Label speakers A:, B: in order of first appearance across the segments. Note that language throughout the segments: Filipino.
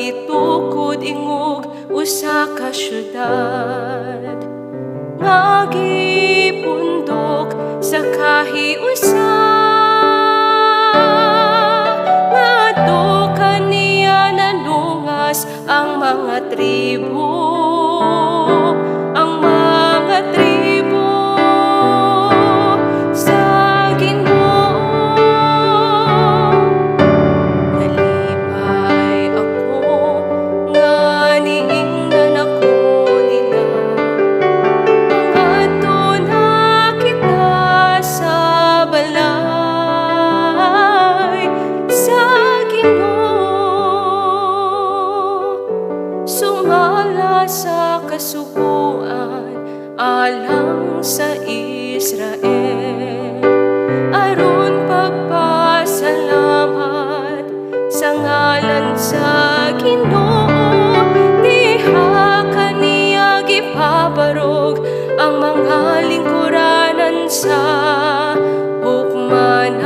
A: itukod ingog usa ka syudad nga gipundok sa kahiusa ngadto kaniya nanungas ang mga tribo, ang mga tribo sa Ginoo. Nalipay ako nga niingnan ako nila, ngadto na kita sa balay sa Ginoo. Sumala sa kasuguan alang sa Israel, aron pagpasalamat sa ngalan sa Ginoo. Diha kaniya gipabarog ang mga lingkuranan sa hukmanan,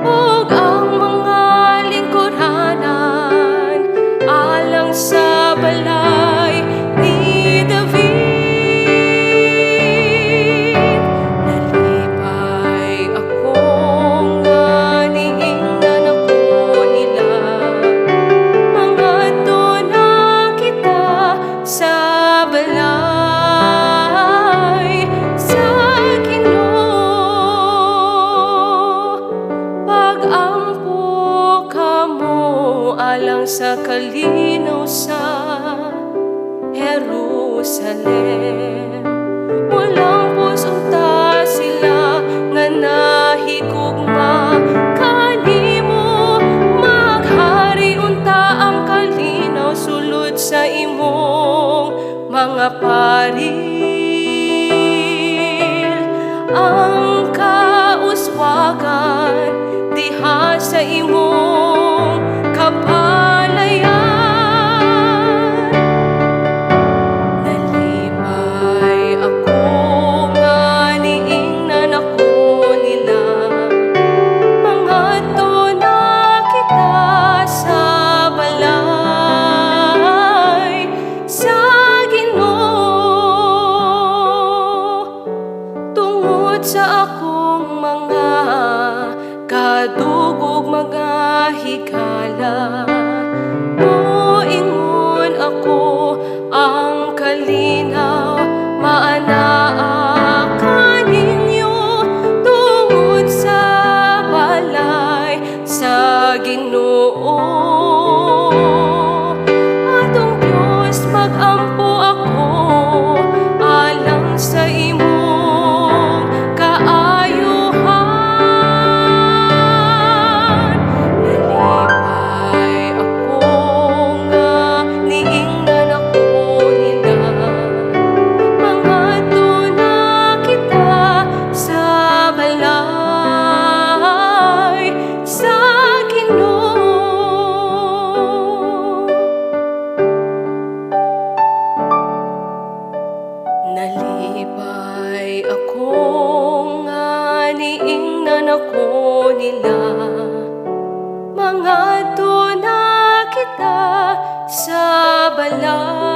A: ug ang mga lingkuranan alang sa balay ni David. Nalipay ako nga niingnan ako nila, mangadto na kita sa balay sa Ginoo. Pag-ampo kamo alang sa kalinaw sa Jerusalem. Walang pusunta sila nga nahigugma kanimo, maghari unta ang kalinaw sulod sa imong mga paril. Ang kauswagan diha sa imong kapalayan. Nalipay ako nga niingnan ako nila, mangadto na kita sa balay sa Ginoo. Tungod sa akong mga kadugog mga higala, moingon ako ang kalinaw maanaa kaninyo tungod sa balay sa Ginoo. Atong Diyos, mag-ampo ako alang sa imong kaayuhan. Nalipay ako nga niingnan ako nila, mangadto na kita sa balay sa Ginoo. Nalipay ako nga niingnan ako nila, mangadto na kita sa balay